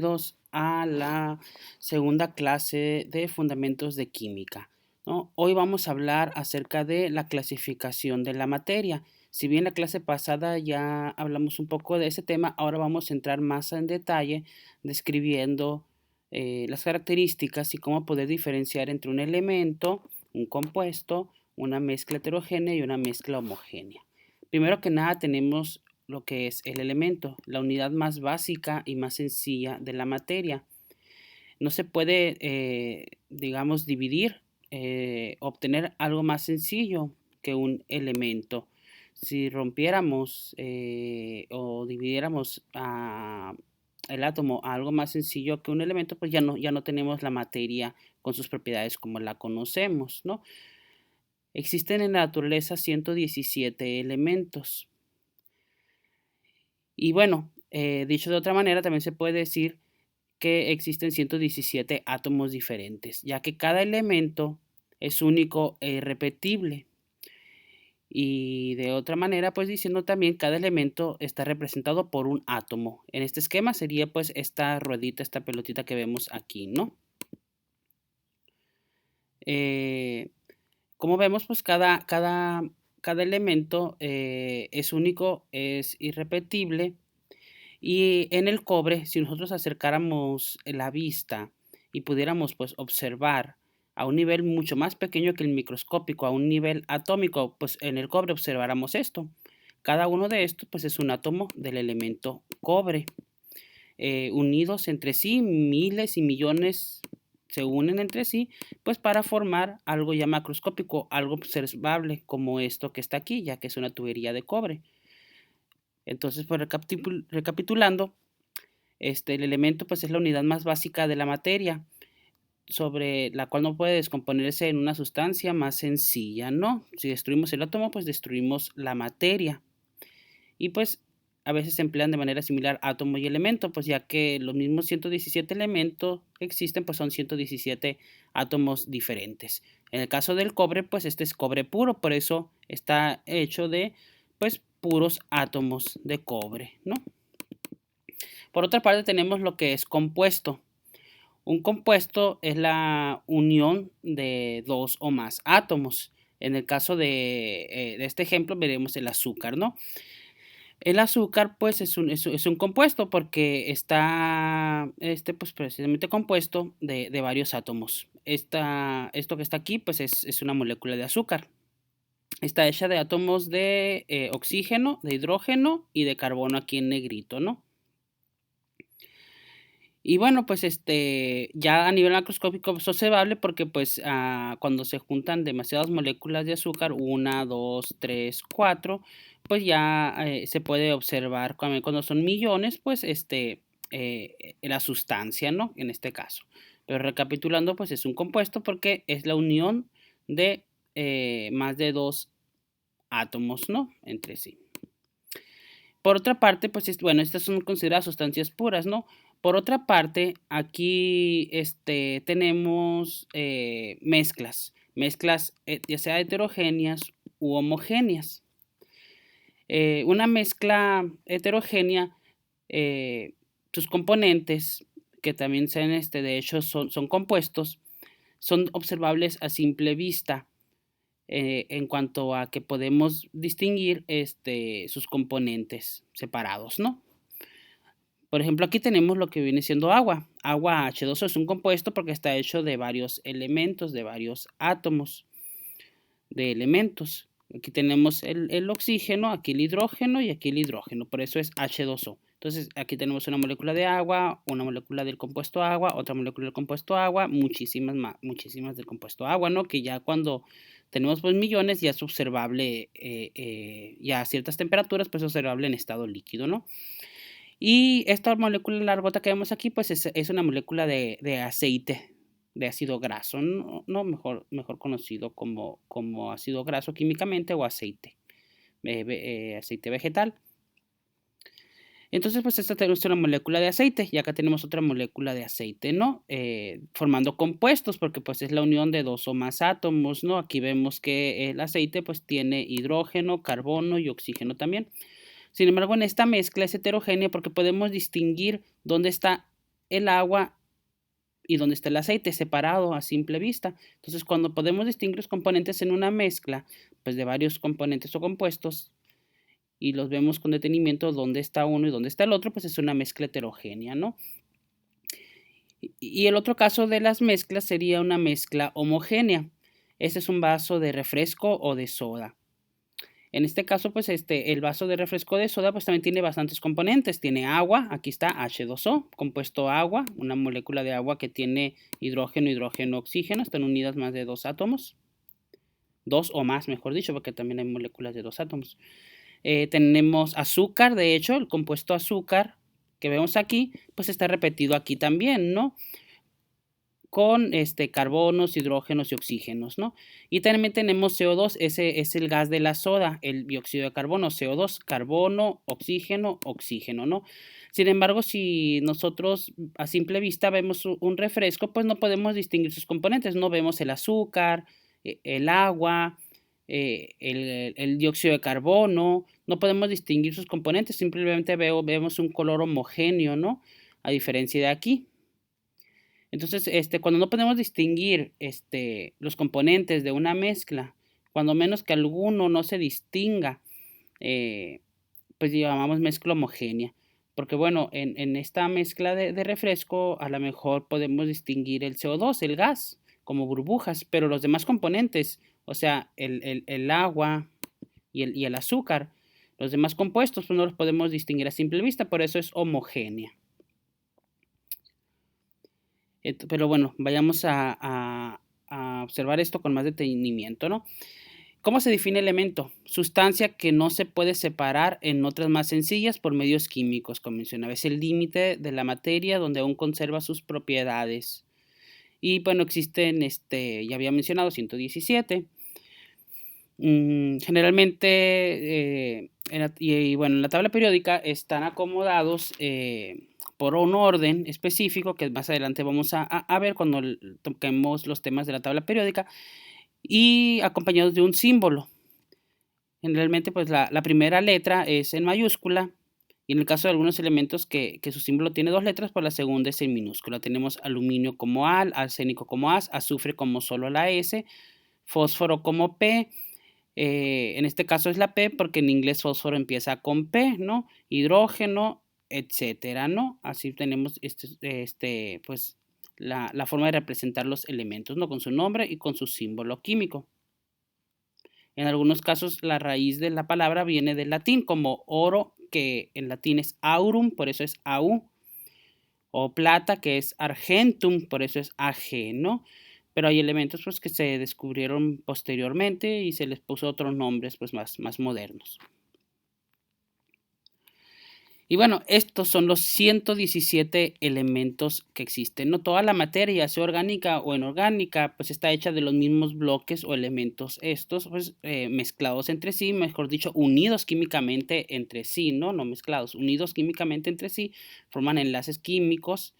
Bienvenidos a la segunda clase de Fundamentos de Química, ¿no? Hoy vamos a hablar acerca de la clasificación de la materia. Si bien la clase pasada ya hablamos un poco de ese tema, ahora vamos a entrar más en detalle describiendo las características y cómo poder diferenciar entre un elemento, un compuesto, una mezcla heterogénea y una mezcla homogénea. Primero que nada tenemos lo que es el elemento, la unidad más básica y más sencilla de la materia. No se puede, digamos, dividir, obtener algo más sencillo que un elemento. Si rompiéramos o dividiéramos el átomo a algo más sencillo que un elemento, pues ya no tenemos la materia con sus propiedades como la conocemos, ¿no? Existen en la naturaleza 117 elementos. Y bueno, dicho de otra manera, también se puede decir que existen 117 átomos diferentes, ya que cada elemento es único e irrepetible. Y de otra manera, pues diciendo también, cada elemento está representado por un átomo. En este esquema sería pues esta ruedita, esta pelotita que vemos aquí, ¿no? Como vemos, pues cada elemento es único, es irrepetible. Y en el cobre, si nosotros acercáramos la vista y pudiéramos pues observar a un nivel mucho más pequeño que el microscópico, a un nivel atómico, pues en el cobre observáramos esto. Cada uno de estos pues es un átomo del elemento cobre. Unidos entre sí, miles y millones se unen entre sí, pues para formar algo ya macroscópico, algo observable como esto que está aquí, ya que es una tubería de cobre. Entonces, pues recapitulando, el elemento pues es la unidad más básica de la materia, sobre la cual no puede descomponerse en una sustancia más sencilla, ¿no? Si destruimos el átomo, pues destruimos la materia. Y pues a veces se emplean de manera similar átomo y elemento, pues ya que los mismos 117 elementos existen, pues son 117 átomos diferentes. En el caso del cobre, pues este es cobre puro, por eso está hecho de pues puros átomos de cobre, ¿no? Por otra parte tenemos lo que es compuesto. Un compuesto es la unión de dos o más átomos. En el caso de este ejemplo veremos el azúcar, ¿no? El azúcar pues es un compuesto porque está pues precisamente compuesto de varios átomos. Esto que está aquí pues es una molécula de azúcar. Está hecha de átomos de oxígeno, de hidrógeno y de carbono aquí en negrito, ¿no? Y bueno, pues ya a nivel macroscópico es observable porque pues cuando se juntan demasiadas moléculas de azúcar, 1, 2, 3, 4, pues ya se puede observar cuando son millones, pues la sustancia, ¿no? En este caso. Pero recapitulando, pues es un compuesto porque es la unión de más de dos átomos, ¿no? Entre sí. Por otra parte, pues, bueno, estas son consideradas sustancias puras, ¿no? Por otra parte, aquí tenemos mezclas ya sea heterogéneas u homogéneas. Una mezcla heterogénea, sus componentes, que también sean, de hecho, son compuestos, son observables a simple vista en cuanto a que podemos distinguir sus componentes separados, ¿no? Por ejemplo, aquí tenemos lo que viene siendo agua. Agua H2O es un compuesto porque está hecho de varios elementos, de varios átomos de elementos. Aquí tenemos el oxígeno, aquí el hidrógeno y aquí el hidrógeno, por eso es H2O. Entonces, aquí tenemos una molécula de agua, una molécula del compuesto agua, otra molécula del compuesto agua, muchísimas del compuesto agua, ¿no? Que ya cuando tenemos pues millones ya es observable, ya a ciertas temperaturas, pues es observable en estado líquido, ¿no? Y esta molécula largota que vemos aquí, pues es una molécula de aceite, de ácido graso, ¿no? Mejor conocido como ácido graso químicamente o aceite, aceite vegetal. Entonces, pues esta es una molécula de aceite y acá tenemos otra molécula de aceite, ¿no? Formando compuestos porque pues es la unión de dos o más átomos, ¿no? Aquí vemos que el aceite pues tiene hidrógeno, carbono y oxígeno también. Sin embargo, en esta mezcla es heterogénea porque podemos distinguir dónde está el agua y donde está el aceite separado a simple vista. Entonces, cuando podemos distinguir los componentes en una mezcla, pues de varios componentes o compuestos, y los vemos con detenimiento dónde está uno y dónde está el otro, pues es una mezcla heterogénea, ¿no? Y el otro caso de las mezclas sería una mezcla homogénea. Este es un vaso de refresco o de soda. En este caso, pues el vaso de refresco de soda pues también tiene bastantes componentes. Tiene agua, aquí está H2O, compuesto agua, una molécula de agua que tiene hidrógeno, hidrógeno, oxígeno, están unidas más de dos átomos. Dos o más, mejor dicho, porque también hay moléculas de dos átomos. Tenemos azúcar, de hecho, el compuesto azúcar que vemos aquí, pues está repetido aquí también, ¿no? Con carbonos, hidrógenos y oxígenos, ¿no? Y también tenemos CO2, ese es el gas de la soda, el dióxido de carbono, CO2, carbono, oxígeno, oxígeno, ¿no? Sin embargo, si nosotros a simple vista vemos un refresco, pues no podemos distinguir sus componentes, no vemos el azúcar, el agua, el dióxido de carbono, no podemos distinguir sus componentes, simplemente vemos un color homogéneo, ¿no? A diferencia de aquí. Entonces, cuando no podemos distinguir los componentes de una mezcla, cuando menos que alguno no se distinga, eh, pues llamamos mezcla homogénea. Porque bueno, en esta mezcla de refresco a lo mejor podemos distinguir el CO2, el gas, como burbujas, pero los demás componentes, o sea, el agua y el azúcar, los demás compuestos, pues no los podemos distinguir a simple vista, por eso es homogénea. Pero bueno, vayamos a observar esto con más detenimiento, ¿no? ¿Cómo se define elemento? Sustancia que no se puede separar en otras más sencillas por medios químicos, como mencionaba. Es el límite de la materia donde aún conserva sus propiedades. Y bueno, existen, ya había mencionado, 117. Generalmente, bueno, en la tabla periódica están acomodados por un orden específico que más adelante vamos a ver cuando toquemos los temas de la tabla periódica y acompañados de un símbolo. Generalmente, pues la primera letra es en mayúscula y en el caso de algunos elementos que su símbolo tiene dos letras, pues la segunda es en minúscula. Tenemos aluminio como Al, arsénico como As, azufre como solo la S, fósforo como P. En este caso es la P porque en inglés fósforo empieza con P, ¿no? Hidrógeno, etcétera, ¿no? Así tenemos pues la forma de representar los elementos, ¿no? Con su nombre y con su símbolo químico. En algunos casos la raíz de la palabra viene del latín, como oro, que en latín es aurum, por eso es AU, o plata, que es argentum, por eso es AG, ¿no? Pero hay elementos pues, que se descubrieron posteriormente y se les puso otros nombres pues, más modernos. Y bueno, estos son los 117 elementos que existen. No toda la materia, sea orgánica o inorgánica, pues está hecha de los mismos bloques o elementos estos, pues mezclados entre sí, mejor dicho, unidos químicamente entre sí, ¿no? No mezclados, unidos químicamente entre sí, forman enlaces químicos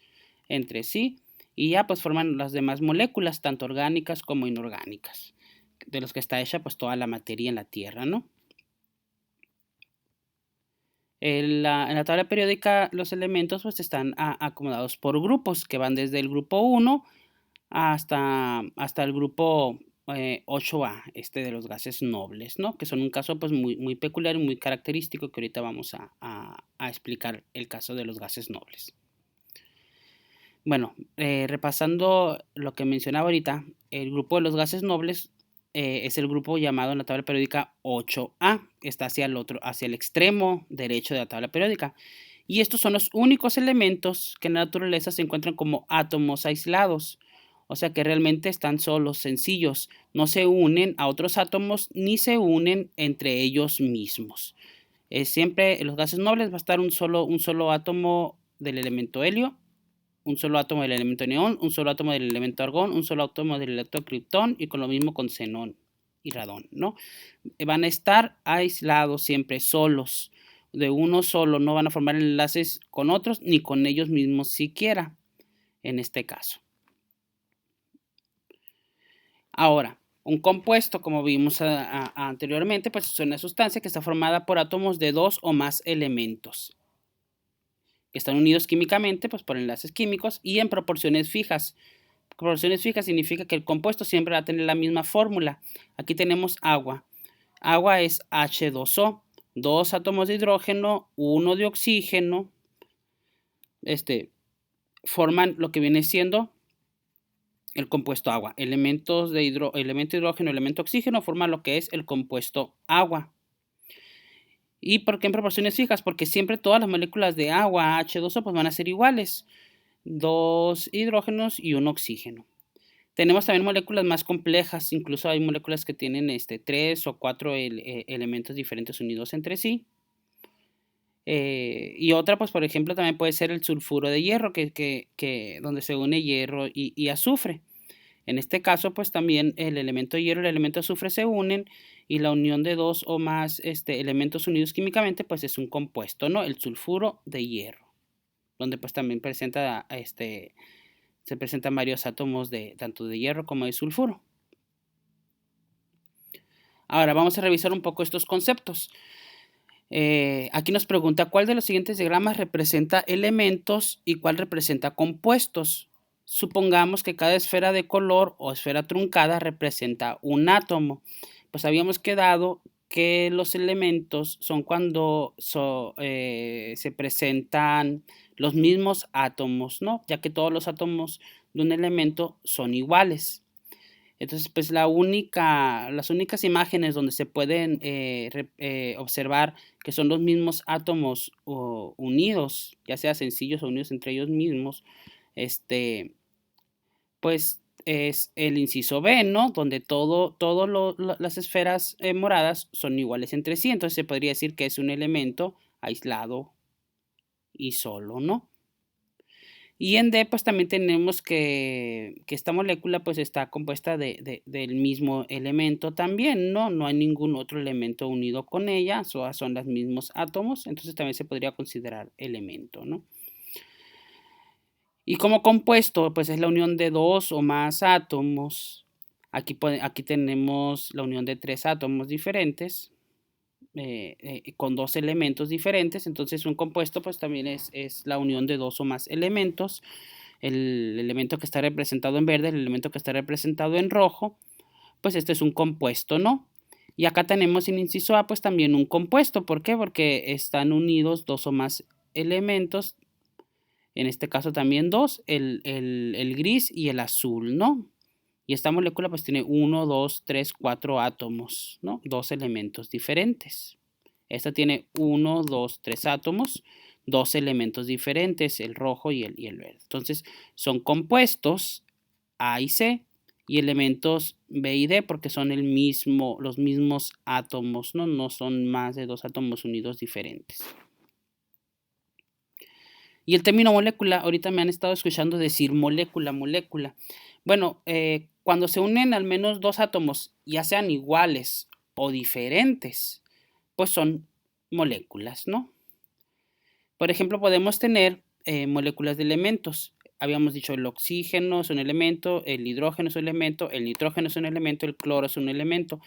entre sí y ya pues forman las demás moléculas, tanto orgánicas como inorgánicas, de los que está hecha pues toda la materia en la Tierra, ¿no? En la tabla periódica los elementos pues están acomodados por grupos que van desde el grupo 1 hasta el grupo 8A, de los gases nobles, ¿no? Que son un caso pues muy peculiar y muy característico que ahorita vamos a explicar el caso de los gases nobles. Bueno, repasando lo que mencionaba ahorita, el grupo de los gases nobles es el grupo llamado en la tabla periódica 8A, está hacia el extremo derecho de la tabla periódica. Y estos son los únicos elementos que en la naturaleza se encuentran como átomos aislados, o sea que realmente están solos, sencillos, no se unen a otros átomos ni se unen entre ellos mismos. Siempre en los gases nobles va a estar un solo átomo del elemento helio, un solo átomo del elemento neón, un solo átomo del elemento argón, un solo átomo del elemento criptón y con lo mismo con xenón y radón, ¿no? Van a estar aislados siempre, solos, de uno solo, no van a formar enlaces con otros ni con ellos mismos siquiera, en este caso. Ahora, un compuesto, como vimos anteriormente, pues es una sustancia que está formada por átomos de dos o más elementos. que están unidos químicamente, pues por enlaces químicos, y en proporciones fijas. Proporciones fijas significa que el compuesto siempre va a tener la misma fórmula. Aquí tenemos agua. Agua es H2O, dos átomos de hidrógeno, uno de oxígeno, forman lo que viene siendo el compuesto agua. Elementos de elemento hidrógeno, elemento oxígeno forman lo que es el compuesto agua. ¿Y por qué en proporciones fijas? Porque siempre todas las moléculas de agua H2O pues van a ser iguales. Dos hidrógenos y un oxígeno. Tenemos también moléculas más complejas, incluso hay moléculas que tienen 3 o 4 elementos diferentes unidos entre sí. Y otra, pues por ejemplo, también puede ser el sulfuro de hierro, donde se une hierro y azufre. En este caso, pues también el elemento hierro y el elemento azufre se unen y la unión de dos o más elementos unidos químicamente, pues es un compuesto, ¿no? El sulfuro de hierro, donde pues también se presentan varios átomos tanto de hierro como de sulfuro. Ahora vamos a revisar un poco estos conceptos. Aquí nos pregunta cuál de los siguientes diagramas representa elementos y cuál representa compuestos. Supongamos que cada esfera de color o esfera truncada representa un átomo. Pues habíamos quedado que los elementos son cuando se presentan los mismos átomos, ¿no? Ya que todos los átomos de un elemento son iguales. Entonces, pues las únicas imágenes donde se pueden observar que son los mismos átomos unidos, ya sea sencillos o unidos entre ellos mismos, pues es el inciso B, ¿no? Donde todas las esferas moradas son iguales entre sí. Entonces se podría decir que es un elemento aislado y solo, ¿no? Y en D, pues también tenemos que esta molécula pues está compuesta del mismo elemento también, ¿no? No hay ningún otro elemento unido con ella, son los mismos átomos, entonces también se podría considerar elemento, ¿no? Y como compuesto, pues es la unión de dos o más átomos. Aquí tenemos la unión de tres átomos diferentes, con dos elementos diferentes. Entonces un compuesto pues también es la unión de dos o más elementos. El elemento que está representado en verde, el elemento que está representado en rojo, pues este es un compuesto, ¿no? Y acá tenemos en inciso A pues también un compuesto. ¿Por qué? Porque están unidos dos o más elementos. En este caso también dos, el gris y el azul, ¿no? Y esta molécula pues tiene 1, 2, 3, 4 átomos, ¿no? Dos elementos diferentes. Esta tiene 1, 2, 3 átomos, dos elementos diferentes, el rojo y el verde. Entonces son compuestos A y C y elementos B y D porque son los mismos átomos, ¿no? No son más de dos átomos unidos diferentes. Y el término molécula, ahorita me han estado escuchando decir molécula. Bueno, cuando se unen al menos dos átomos, ya sean iguales o diferentes, pues son moléculas, ¿no? Por ejemplo, podemos tener moléculas de elementos. Habíamos dicho el oxígeno es un elemento, el hidrógeno es un elemento, el nitrógeno es un elemento, el cloro es un elemento.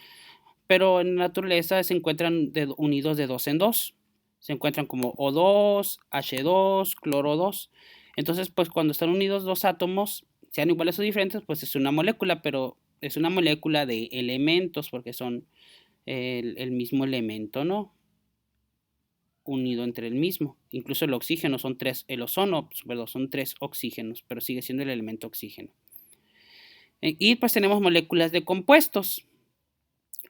Pero en la naturaleza se encuentran unidos de dos en dos. Se encuentran como O2, H2, cloro 2. Entonces, pues cuando están unidos dos átomos, sean iguales o diferentes, pues es una molécula, pero es una molécula de elementos porque son el mismo elemento, ¿no? Unido entre el mismo. Incluso el oxígeno son tres, el ozono, perdón, son tres oxígenos, pero sigue siendo el elemento oxígeno. Y pues tenemos moléculas de compuestos.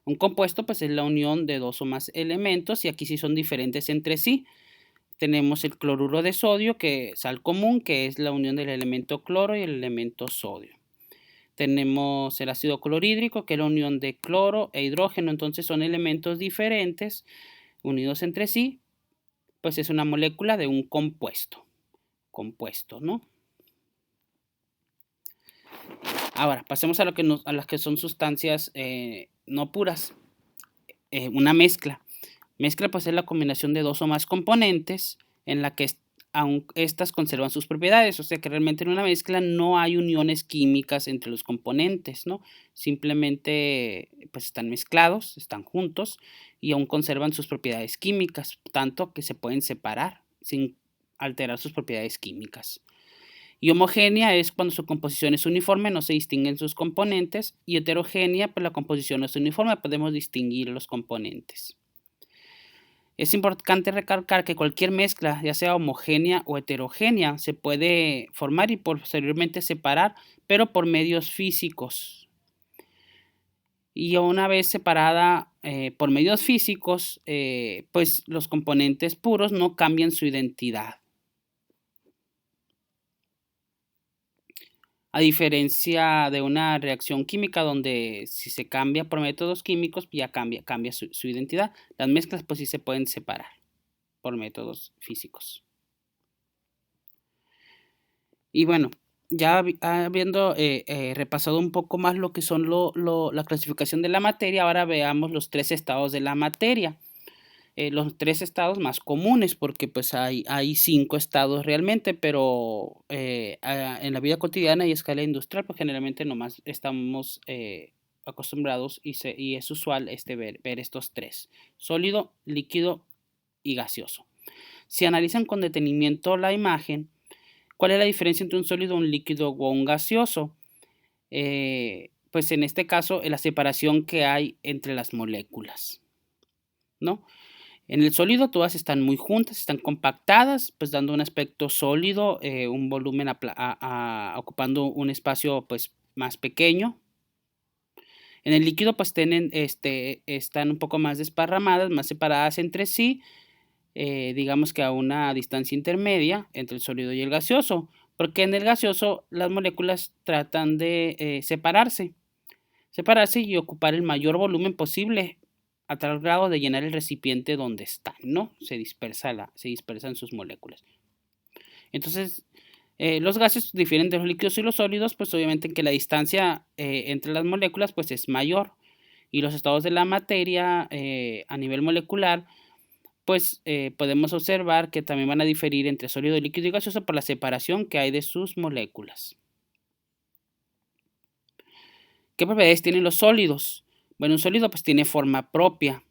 Un compuesto pues es la unión de dos o más elementos y aquí sí son diferentes entre sí. Tenemos el cloruro de sodio, que es sal común, que es la unión del elemento cloro y el elemento sodio. Tenemos el ácido clorhídrico, que es la unión de cloro e hidrógeno, entonces son elementos diferentes unidos entre sí, pues es una molécula de un compuesto, ¿no? Ahora, pasemos a las que son sustancias no puras, una mezcla. Mezcla pues es la combinación de dos o más componentes en la que aun estas conservan sus propiedades, o sea que realmente en una mezcla no hay uniones químicas entre los componentes, ¿no? Simplemente pues están mezclados, están juntos y aún conservan sus propiedades químicas, tanto que se pueden separar sin alterar sus propiedades químicas. Y homogénea es cuando su composición es uniforme, no se distinguen sus componentes. Y heterogénea, pues la composición no es uniforme, podemos distinguir los componentes. Es importante recalcar que cualquier mezcla, ya sea homogénea o heterogénea, se puede formar y posteriormente separar, pero por medios físicos. Y una vez separada por medios físicos, pues los componentes puros no cambian su identidad. A diferencia de una reacción química donde si se cambia por métodos químicos, ya cambia su identidad. Las mezclas pues sí se pueden separar por métodos físicos. Y bueno, ya habiendo repasado un poco más lo que son la clasificación de la materia, ahora veamos los 3 estados de la materia. Los 3 estados más comunes, porque pues hay 5 estados realmente, pero en la vida cotidiana y a escala industrial, pues generalmente nomás estamos acostumbrados y es usual ver estos 3: sólido, líquido y gaseoso. Si analizan con detenimiento la imagen, ¿cuál es la diferencia entre un sólido, un líquido o un gaseoso? Pues en este caso, la separación que hay entre las moléculas, ¿no? En el sólido todas están muy juntas, están compactadas, pues dando un aspecto sólido, un volumen ocupando un espacio pues más pequeño. En el líquido pues están un poco más desparramadas, más separadas entre sí, digamos que a una distancia intermedia entre el sólido y el gaseoso, porque en el gaseoso las moléculas tratan de separarse y ocupar el mayor volumen posible a tal grado de llenar el recipiente donde están, ¿no? Se dispersan sus moléculas. Entonces, los gases difieren de los líquidos y los sólidos, pues obviamente en que la distancia entre las moléculas pues es mayor, y los estados de la materia a nivel molecular pues podemos observar que también van a diferir entre sólido, líquido y gaseoso por la separación que hay de sus moléculas. ¿Qué propiedades tienen los sólidos? Bueno, un sólido pues tiene forma propia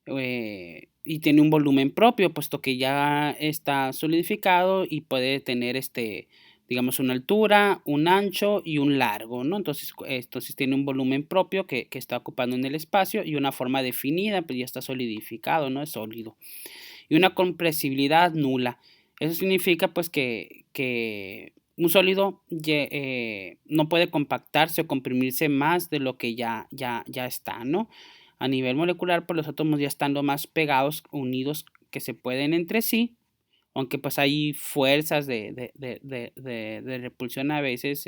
y tiene un volumen propio, puesto que ya está solidificado y puede tener digamos, una altura, un ancho y un largo, ¿no? Entonces tiene un volumen propio que está ocupando en el espacio y una forma definida, pues ya está solidificado, ¿no? Es sólido. Y una compresibilidad nula. Eso significa pues que un sólido no puede compactarse o comprimirse más de lo que ya está, ¿no? A nivel molecular, pues los átomos ya están lo más pegados, unidos que se pueden entre sí, aunque pues hay fuerzas de repulsión a veces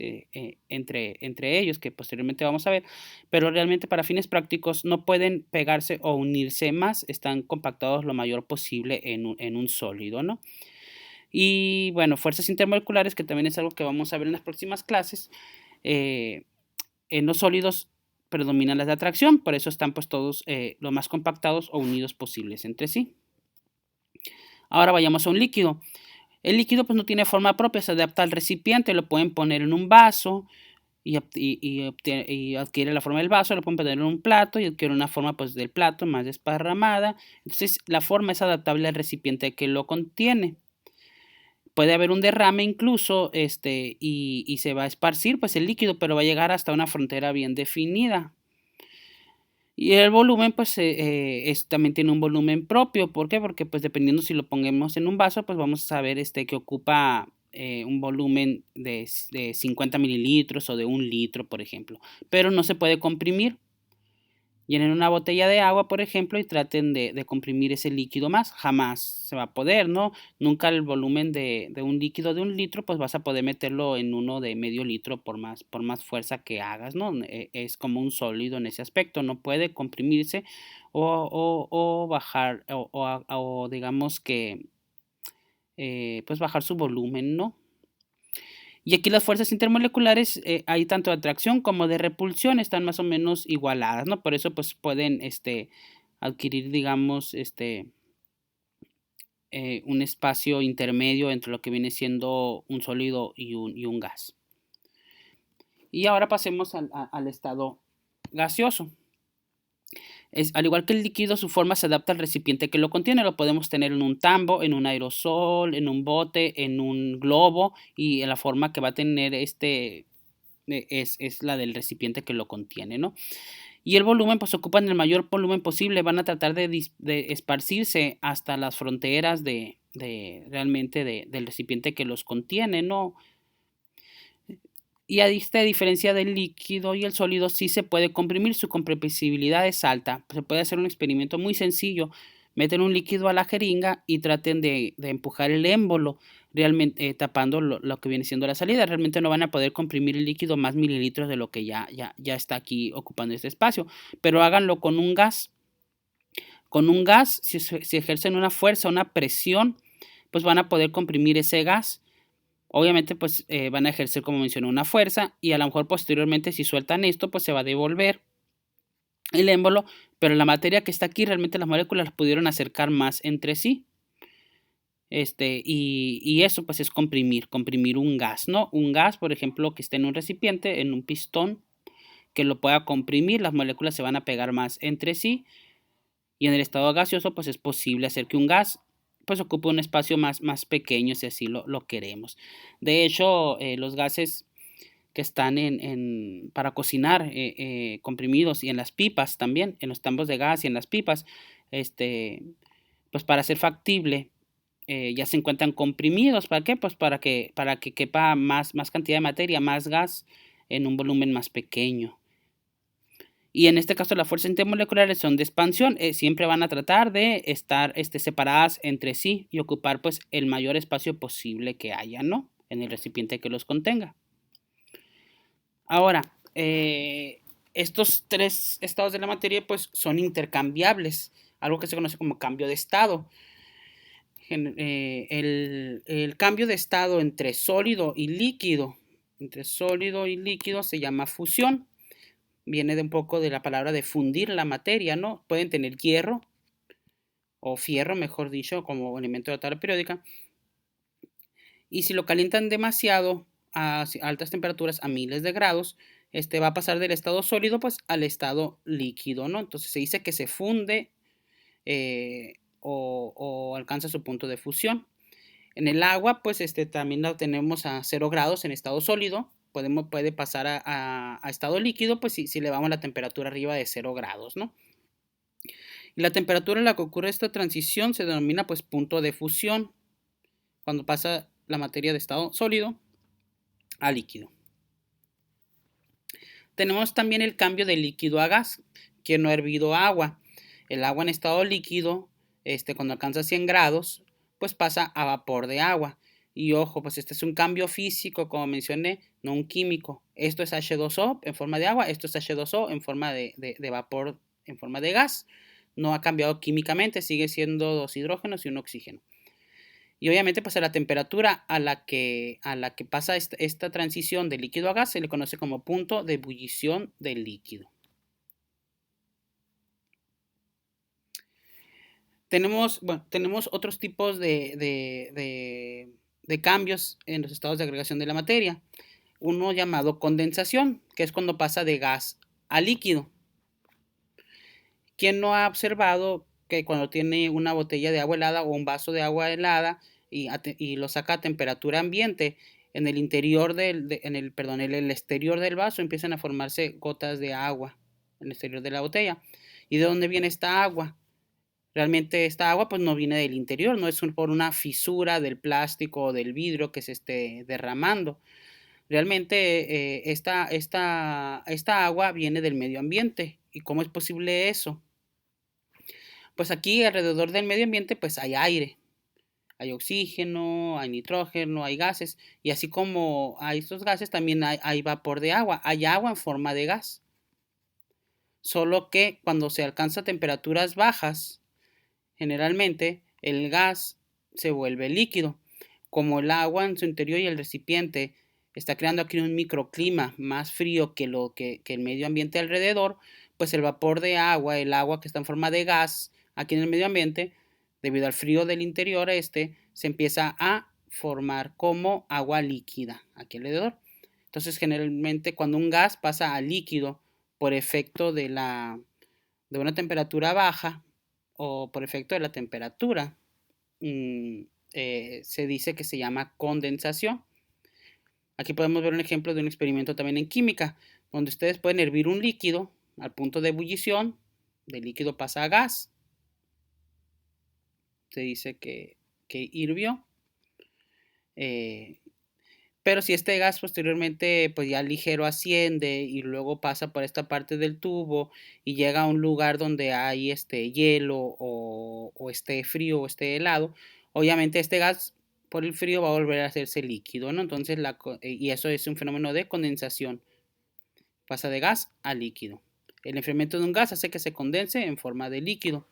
entre ellos, que posteriormente vamos a ver, pero realmente para fines prácticos no pueden pegarse o unirse más, están compactados lo mayor posible en un sólido, ¿no? Y bueno, fuerzas intermoleculares, que también es algo que vamos a ver en las próximas clases. En los sólidos predominan las de atracción, por eso están pues todos lo más compactados o unidos posibles entre sí. Ahora vayamos a un líquido. El líquido pues no tiene forma propia, se adapta al recipiente, lo pueden poner en un vaso y adquiere la forma del vaso, lo pueden poner en un plato y adquiere una forma pues del plato más desparramada. Entonces la forma es adaptable al recipiente que lo contiene. Puede haber un derrame incluso y se va a esparcir pues el líquido, pero va a llegar hasta una frontera bien definida. Y el volumen pues también tiene un volumen propio. ¿Por qué? Porque pues dependiendo si lo ponemos en un vaso, pues vamos a saber que ocupa un volumen de 50 mililitros o de 1 litro, por ejemplo. Pero no se puede comprimir. Llenen una botella de agua, por ejemplo, y traten de comprimir ese líquido más. Jamás se va a poder, ¿no? Nunca el volumen de un líquido de 1 litro, pues vas a poder meterlo en uno de medio litro por más fuerza que hagas, ¿no? Es como un sólido en ese aspecto. No puede comprimirse o bajar, o digamos que, pues bajar su volumen, ¿no? Y aquí las fuerzas intermoleculares, hay tanto de atracción como de repulsión, están más o menos igualadas, ¿no? Por eso pues pueden adquirir, digamos, un espacio intermedio entre lo que viene siendo un sólido y un gas. Y ahora pasemos al estado gaseoso. Al igual que el líquido, su forma se adapta al recipiente que lo contiene. Lo podemos tener en un tambo, en un aerosol, en un bote, en un globo, y en la forma que va a tener es la del recipiente que lo contiene, ¿no? Y el volumen, pues ocupan el mayor volumen posible, van a tratar de esparcirse hasta las fronteras realmente del recipiente que los contiene, ¿no? Y a esta diferencia del líquido y el sólido, sí se puede comprimir, su compresibilidad es alta. Se puede hacer un experimento muy sencillo. Meten un líquido a la jeringa y traten de empujar el émbolo, realmente tapando lo que viene siendo la salida. Realmente no van a poder comprimir el líquido más mililitros de lo que ya está aquí ocupando este espacio. Pero háganlo con un gas. Con un gas, si ejercen una fuerza, una presión, pues van a poder comprimir ese gas. Obviamente, pues van a ejercer, como mencioné, una fuerza, y a lo mejor posteriormente, si sueltan esto, pues se va a devolver el émbolo, pero la materia que está aquí, realmente las moléculas las pudieron acercar más entre sí. Y eso pues es comprimir un gas, ¿no? Un gas, por ejemplo, que esté en un recipiente, en un pistón, que lo pueda comprimir, las moléculas se van a pegar más entre sí, y en el estado gaseoso, pues es posible hacer que un gas pues ocupe un espacio más pequeño, si así lo queremos. De hecho, los gases que están para cocinar, comprimidos, y en las pipas también, en los tambos de gas y en las pipas, este, pues para ser factible, ya se encuentran comprimidos. ¿Para qué? Pues para que quepa más cantidad de materia, más gas en un volumen más pequeño. Y en este caso las fuerzas intermoleculares son de expansión, siempre van a tratar de estar separadas entre sí y ocupar pues el mayor espacio posible que haya, ¿no? En el recipiente que los contenga. Ahora, estos tres estados de la materia pues son intercambiables, algo que se conoce como cambio de estado. El cambio de estado entre sólido y líquido se llama fusión. Viene de un poco de la palabra de fundir la materia, ¿no? Pueden tener hierro o fierro, mejor dicho, como elemento de la tabla periódica. Y si lo calientan demasiado a altas temperaturas, a miles de grados, va a pasar del estado sólido pues al estado líquido, ¿no? Entonces se dice que se funde, o alcanza su punto de fusión. En el agua, pues también lo tenemos a 0 grados en estado sólido. Puede pasar a estado líquido, pues si elevamos la temperatura arriba de 0 grados, ¿no? Y la temperatura en la que ocurre esta transición se denomina pues punto de fusión, cuando pasa la materia de estado sólido a líquido. Tenemos también el cambio de líquido a gas, que no ha hervido agua. El agua en estado líquido, cuando alcanza 100 grados, pues pasa a vapor de agua. Y ojo, pues este es un cambio físico, como mencioné, no un químico. Esto es H2O en forma de agua, esto es H2O en forma de vapor, en forma de gas. No ha cambiado químicamente, sigue siendo 2 hidrógenos y un oxígeno. Y obviamente pues a la temperatura a la que pasa esta transición de líquido a gas se le conoce como punto de ebullición del líquido. Tenemos otros tipos de cambios en los estados de agregación de la materia. Uno llamado condensación, que es cuando pasa de gas a líquido. ¿Quién no ha observado que cuando tiene una botella de agua helada o un vaso de agua helada y lo saca a temperatura ambiente, en el interior en el exterior del vaso empiezan a formarse gotas de agua en el exterior de la botella? ¿Y de dónde viene esta agua? Realmente esta agua pues no viene del interior, no es por una fisura del plástico o del vidrio que se esté derramando. Realmente esta agua viene del medio ambiente. ¿Y cómo es posible eso? Pues aquí alrededor del medio ambiente pues hay aire, hay oxígeno, hay nitrógeno, hay gases, y así como hay estos gases también hay vapor de agua, hay agua en forma de gas. Solo que cuando se alcanza temperaturas bajas, generalmente el gas se vuelve líquido. Como el agua en su interior y el recipiente está creando aquí un microclima más frío que el medio ambiente alrededor, pues el vapor de agua, el agua que está en forma de gas aquí en el medio ambiente, debido al frío del interior se empieza a formar como agua líquida aquí alrededor. Entonces generalmente cuando un gas pasa a líquido por efecto de una temperatura baja o por efecto de la temperatura, mm, se dice que se llama condensación. Aquí podemos ver un ejemplo de un experimento también en química, donde ustedes pueden hervir un líquido al punto de ebullición, del líquido pasa a gas, se dice que hirvió, eh, pero si este gas posteriormente pues ya ligero asciende y luego pasa por esta parte del tubo y llega a un lugar donde hay hielo o esté frío o esté helado, obviamente este gas por el frío va a volver a hacerse líquido, ¿no? Entonces, y eso es un fenómeno de condensación, pasa de gas a líquido. El enfriamiento de un gas hace que se condense en forma de líquido.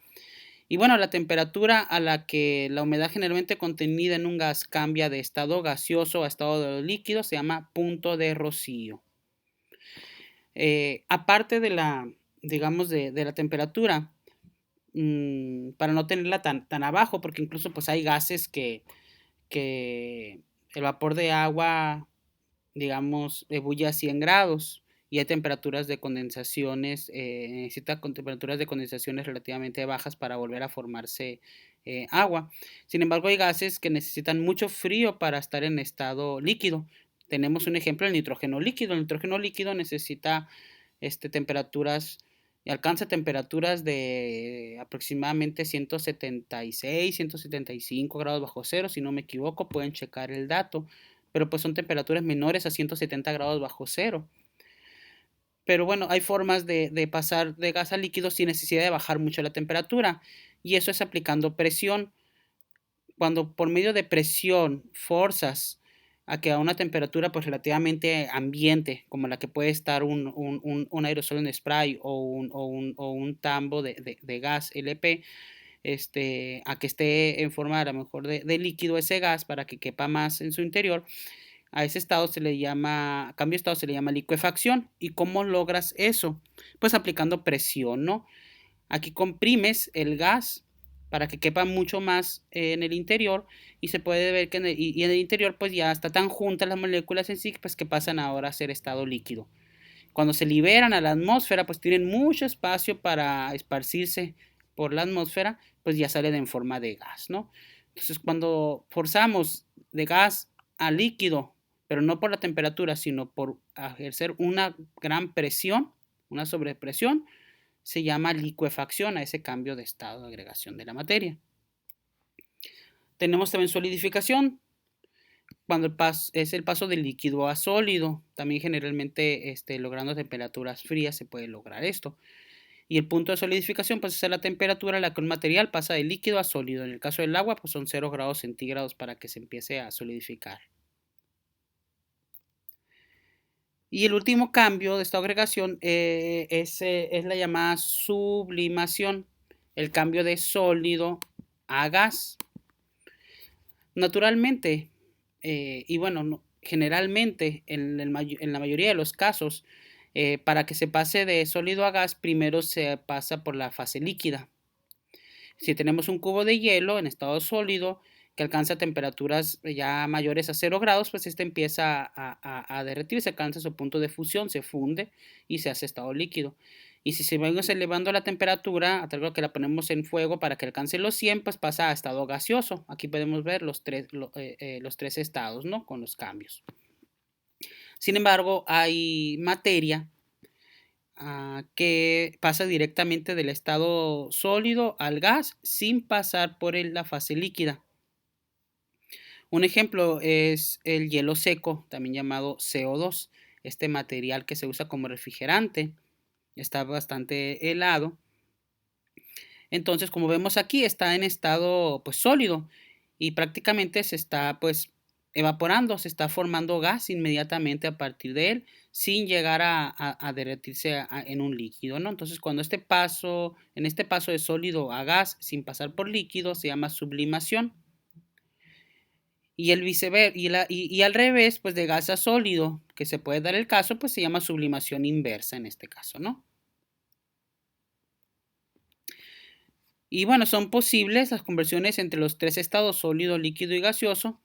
Y bueno, la temperatura a la que la humedad generalmente contenida en un gas cambia de estado gaseoso a estado de líquido se llama punto de rocío. Aparte de la, digamos, de la temperatura, para no tenerla tan abajo, porque incluso pues hay gases que el vapor de agua, digamos, ebulle a 100 grados y hay temperaturas de condensaciones, necesita con temperaturas de condensaciones relativamente bajas para volver a formarse agua. Sin embargo, hay gases que necesitan mucho frío para estar en estado líquido. Tenemos un ejemplo, el nitrógeno líquido. El nitrógeno líquido necesita temperaturas, alcanza temperaturas de aproximadamente 176, 175 grados bajo cero, si no me equivoco, pueden checar el dato, pero pues son temperaturas menores a 170 grados bajo cero. Pero bueno, hay formas de pasar de gas a líquido sin necesidad de bajar mucho la temperatura, y eso es aplicando presión. Cuando por medio de presión forzas a que a una temperatura pues relativamente ambiente, como la que puede estar un aerosol en spray o un tambo de gas LP, a que esté en forma a lo mejor de líquido ese gas para que quepa más en su interior, a ese estado se le llama, cambio de estado se le llama licuefacción. ¿Y cómo logras eso? Pues aplicando presión, ¿no? Aquí comprimes el gas para que quepa mucho más en el interior y se puede ver que en el interior pues ya está tan juntas las moléculas en sí pues que pasan ahora a ser estado líquido. Cuando se liberan a la atmósfera pues tienen mucho espacio para esparcirse por la atmósfera, pues ya salen en forma de gas, ¿no? Entonces cuando forzamos de gas a líquido, pero no por la temperatura, sino por ejercer una gran presión, una sobrepresión, se llama licuefacción a ese cambio de estado de agregación de la materia. Tenemos también solidificación, cuando es el paso del líquido a sólido. También generalmente logrando temperaturas frías se puede lograr esto. Y el punto de solidificación pues es la temperatura a la que un material pasa de líquido a sólido. En el caso del agua pues son 0 grados centígrados para que se empiece a solidificar. Y el último cambio de esta agregación es la llamada sublimación, el cambio de sólido a gas. Naturalmente, y bueno, generalmente en la mayoría de los casos, para que se pase de sólido a gas, primero se pasa por la fase líquida. Si tenemos un cubo de hielo en estado sólido que alcanza temperaturas ya mayores a 0 grados, pues este empieza a derretirse, alcanza su punto de fusión, se funde y se hace estado líquido. Y si seguimos elevando la temperatura, a tal grado que la ponemos en fuego para que alcance los 100, pues pasa a estado gaseoso. Aquí podemos ver los tres estados, ¿no? Con los cambios. Sin embargo, hay materia que pasa directamente del estado sólido al gas sin pasar por la fase líquida. Un ejemplo es el hielo seco, también llamado CO2. Este material que se usa como refrigerante está bastante helado. Entonces, como vemos aquí, está en estado pues sólido y prácticamente se está pues evaporando, se está formando gas inmediatamente a partir de él, sin llegar a derretirse en un líquido, ¿no? Entonces, cuando en este paso de sólido a gas sin pasar por líquido, se llama sublimación. Y el viceversa, y al revés, pues de gas a sólido, que se puede dar el caso, pues se llama sublimación inversa en este caso, ¿no? Y bueno, son posibles las conversiones entre los tres estados, sólido, líquido y gaseoso.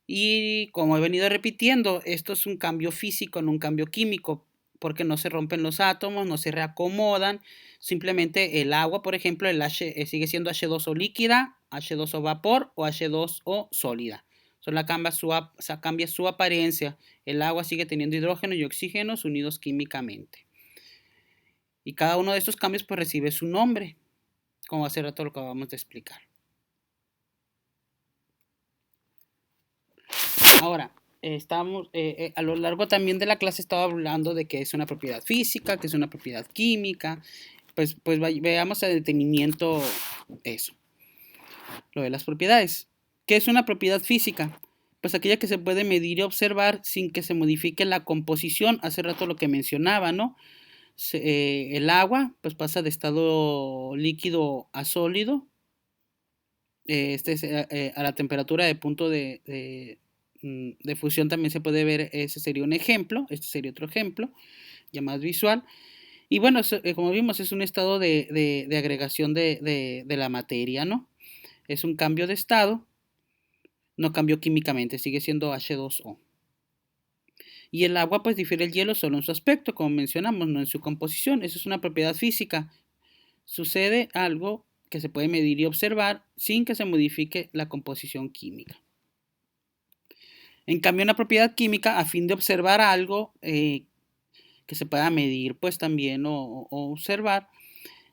Y como he venido repitiendo, esto es un cambio físico, no un cambio químico. porque no se rompen los átomos, no se reacomodan. Simplemente el agua, por ejemplo, el H, sigue siendo H2O líquida, H2O vapor o H2O sólida. Solo cambia su apariencia. El agua sigue teniendo hidrógeno y oxígenos unidos químicamente. Y cada uno de estos cambios pues recibe su nombre, como hace rato lo que acabamos de explicar. Ahora, estamos a lo largo también de la clase estaba hablando de que es una propiedad física, que es una propiedad química. Pues veamos a detenimiento eso, lo de las propiedades. ¿Qué es una propiedad física? Pues aquella que se puede medir y observar sin que se modifique la composición. Hace rato lo que mencionaba, ¿no? El agua pues pasa de estado líquido a sólido. A la temperatura de punto de fusión también se puede ver, ese sería un ejemplo, este sería otro ejemplo, ya más visual. Y bueno, como vimos, es un estado de agregación de la materia, ¿no? Es un cambio de estado, no cambió químicamente, sigue siendo H2O. Y el agua pues difiere del hielo solo en su aspecto, como mencionamos, no en su composición. Eso es una propiedad física. Sucede algo que se puede medir y observar sin que se modifique la composición química. En cambio, una propiedad química, a fin de observar algo que se pueda medir pues también o observar,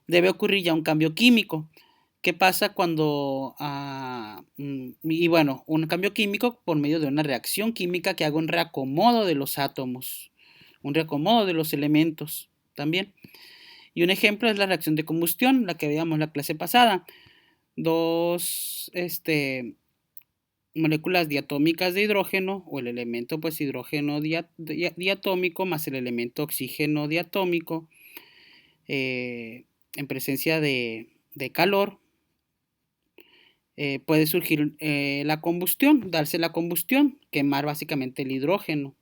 debe ocurrir ya un cambio químico. ¿Qué pasa cuando, y bueno, un cambio químico por medio de una reacción química que haga un reacomodo de los átomos, un reacomodo de los elementos también? Y un ejemplo es la reacción de combustión, la que veíamos la clase pasada. Dos moléculas diatómicas de hidrógeno, o el elemento pues hidrógeno diatómico más el elemento oxígeno diatómico, en presencia de calor, puede surgir la combustión, darse la combustión, quemar básicamente el hidrógeno.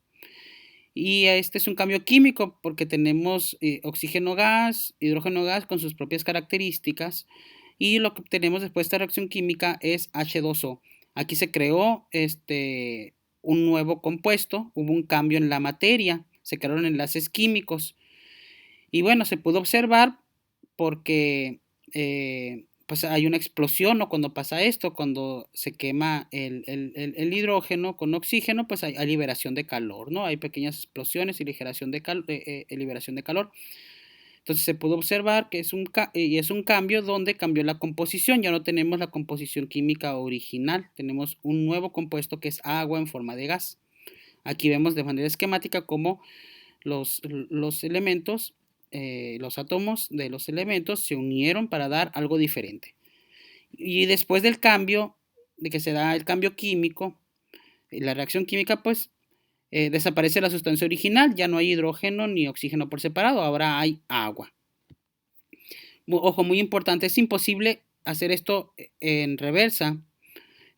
Y este es un cambio químico porque tenemos oxígeno gas, hidrógeno gas con sus propias características, y lo que obtenemos después de esta reacción química es H2O. Aquí se creó un nuevo compuesto, hubo un cambio en la materia, se crearon enlaces químicos. Y bueno, se pudo observar porque pues hay una explosión, ¿no? Cuando pasa esto, cuando se quema el hidrógeno con oxígeno, pues hay liberación de calor, ¿no? Hay pequeñas explosiones y liberación de calor. Entonces se pudo observar que es un cambio donde cambió la composición. Ya no tenemos la composición química original, tenemos un nuevo compuesto que es agua en forma de gas. Aquí vemos de manera esquemática cómo los elementos, los átomos de los elementos se unieron para dar algo diferente. Y después del cambio, de que se da el cambio químico, la reacción química, pues desaparece la sustancia original, ya no hay hidrógeno ni oxígeno por separado, ahora hay agua. Ojo, muy importante, es imposible hacer esto en reversa,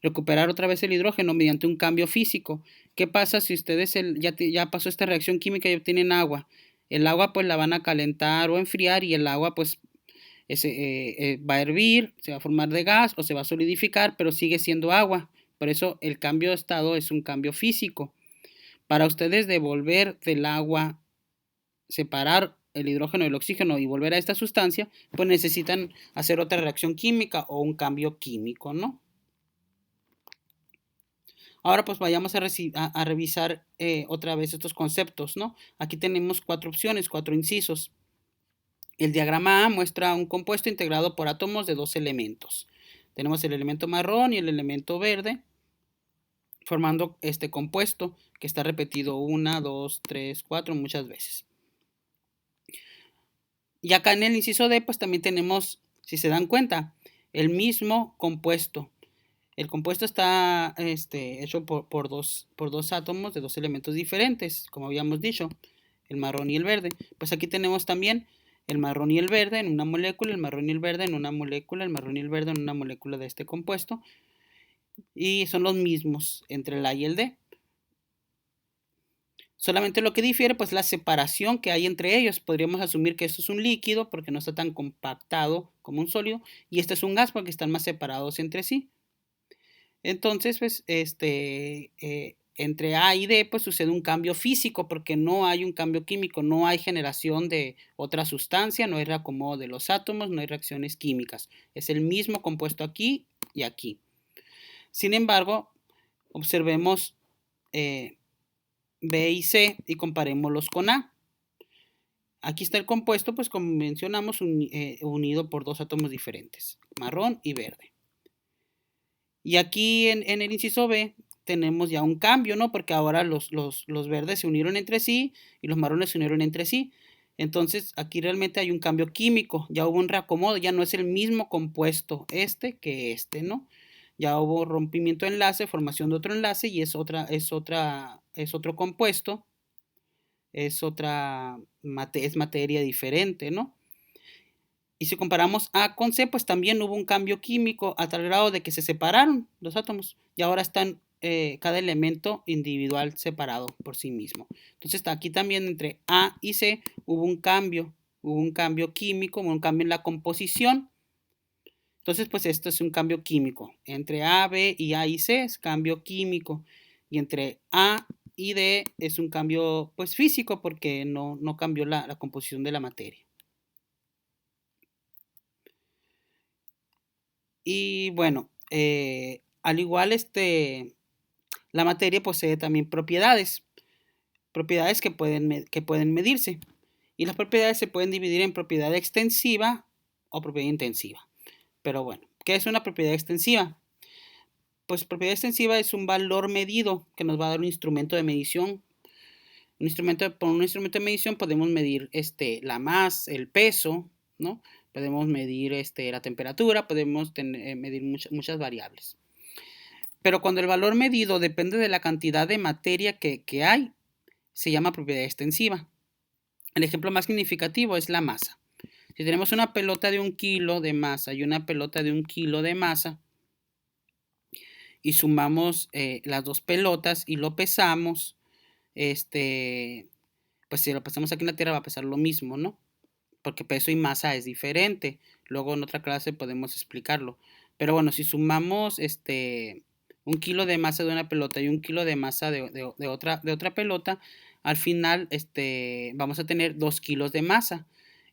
recuperar otra vez el hidrógeno mediante un cambio físico. ¿Qué pasa si ustedes ya pasó esta reacción química y obtienen agua? El agua pues la van a calentar o enfriar, y el agua pues va a hervir, se va a formar de gas o se va a solidificar, pero sigue siendo agua. Por eso el cambio de estado es un cambio físico. Para ustedes devolver del agua, separar el hidrógeno del oxígeno y volver a esta sustancia, pues necesitan hacer otra reacción química o un cambio químico, ¿no? Ahora pues vayamos a revisar otra vez estos conceptos, ¿no? Aquí tenemos 4 opciones, 4 incisos. El diagrama A muestra un compuesto integrado por átomos de 2 elementos. Tenemos el elemento marrón y el elemento verde, formando este compuesto que está repetido 1, 2, 3, 4 muchas veces. Y acá en el inciso D pues también tenemos, si se dan cuenta, el mismo compuesto. El compuesto está hecho por dos átomos de 2 elementos diferentes, como habíamos dicho, el marrón y el verde. Pues aquí tenemos también el marrón y el verde en una molécula, el marrón y el verde en una molécula, el marrón y el verde en una molécula de este compuesto. Y son los mismos entre el A y el D. Solamente lo que difiere pues la separación que hay entre ellos. Podríamos asumir que esto es un líquido porque no está tan compactado como un sólido, y este es un gas porque están más separados entre sí. Entonces, pues, entre A y D, pues sucede un cambio físico porque no hay un cambio químico, no hay generación de otra sustancia, no hay reacomodo de los átomos, no hay reacciones químicas. Es el mismo compuesto aquí y aquí. Sin embargo, observemos B y C y comparémoslos con A. Aquí está el compuesto, pues como mencionamos, unido por dos átomos diferentes, marrón y verde. Y aquí en el inciso B tenemos ya un cambio, ¿no? Porque ahora los verdes se unieron entre sí y los marrones se unieron entre sí. Entonces aquí realmente hay un cambio químico, ya hubo un reacomodo, ya no es el mismo compuesto este que este, ¿no? Ya hubo rompimiento de enlace, formación de otro enlace y es otro compuesto, es materia diferente, ¿no? Y si comparamos A con C, pues también hubo un cambio químico a tal grado de que se separaron los átomos y ahora están cada elemento individual separado por sí mismo. Entonces aquí también entre A y C hubo un cambio químico, un cambio en la composición. Entonces, pues esto es un cambio químico. Entre A, B y A y C es cambio químico. Y entre A y D es un cambio pues físico porque no cambió la composición de la materia. Y bueno, al igual la materia posee también propiedades que pueden medirse. Y las propiedades se pueden dividir en propiedad extensiva o propiedad intensiva. Pero bueno, ¿qué es una propiedad extensiva? Pues propiedad extensiva es un valor medido que nos va a dar un instrumento de medición. Por un instrumento de medición podemos medir la masa, el peso, ¿no? Podemos medir la temperatura, podemos medir muchas variables. Pero cuando el valor medido depende de la cantidad de materia que hay, se llama propiedad extensiva. El ejemplo más significativo es la masa. Si tenemos una pelota de 1 kilo de masa y una pelota de 1 kilo de masa, y sumamos las dos pelotas y lo pesamos, pues si lo pesamos aquí en la Tierra va a pesar lo mismo, ¿no? Porque peso y masa es diferente. Luego en otra clase podemos explicarlo. Pero bueno, si sumamos 1 kilo de masa de una pelota y 1 kilo de masa de otra pelota, al final vamos a tener 2 kilos de masa.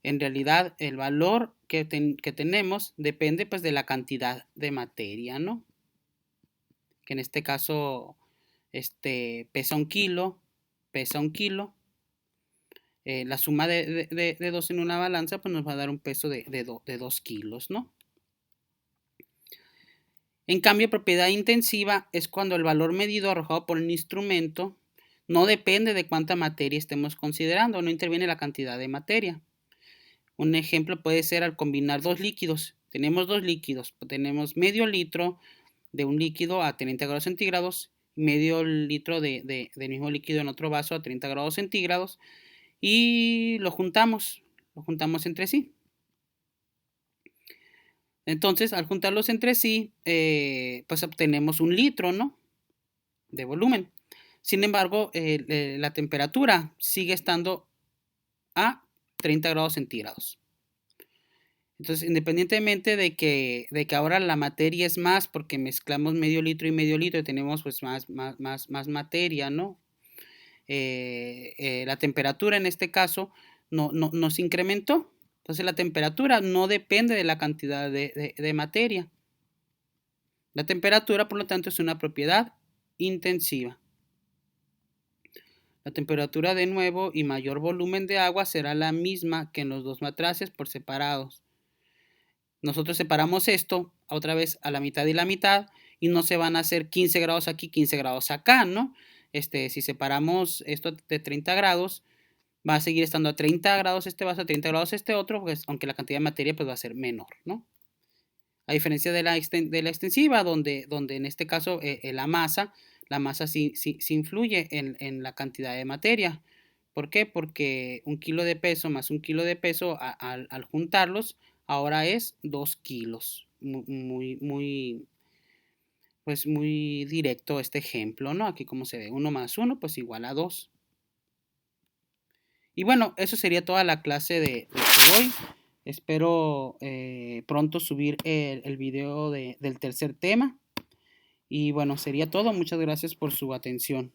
En realidad el valor que tenemos depende pues de la cantidad de materia, ¿no? Que en este caso pesa 1 kilo, la suma de dos en una balanza pues nos va a dar un peso de 2 kilos, ¿no? En cambio, propiedad intensiva es cuando el valor medido arrojado por un instrumento no depende de cuánta materia estemos considerando, no interviene la cantidad de materia. Un ejemplo puede ser al combinar dos líquidos. Tenemos dos líquidos, tenemos medio litro de un líquido a 30 grados centígrados, medio litro del mismo líquido en otro vaso a 30 grados centígrados y lo juntamos entre sí. Entonces, al juntarlos entre sí, pues obtenemos 1 litro, ¿no? De volumen. Sin embargo, la temperatura sigue estando a 30 grados centígrados. Entonces, independientemente de que ahora la materia es más, porque mezclamos medio litro y tenemos pues más materia, ¿no? La temperatura en este caso no se incrementó. Entonces la temperatura no depende de la cantidad de materia. La temperatura, por lo tanto, es una propiedad intensiva. La temperatura de nuevo y mayor volumen de agua será la misma que en los dos matraces por separados. Nosotros separamos esto otra vez a la mitad y la mitad y no se van a hacer 15 grados aquí, 15 grados acá, ¿no? Si separamos esto de 30 grados, va a seguir estando a 30 grados este vaso, a 30 grados este otro, pues, aunque la cantidad de materia pues, va a ser menor, ¿no? A diferencia de la extensiva, donde en este caso la masa sí influye en la cantidad de materia. ¿Por qué? Porque 1 kilo de peso más 1 kilo de peso al juntarlos ahora es 2 kilos. Pues muy directo este ejemplo, ¿no? Aquí como se ve 1 más 1 pues igual a 2. Y bueno, eso sería toda la clase de hoy. Espero pronto subir el video del tercer tema. Y bueno, sería todo. Muchas gracias por su atención.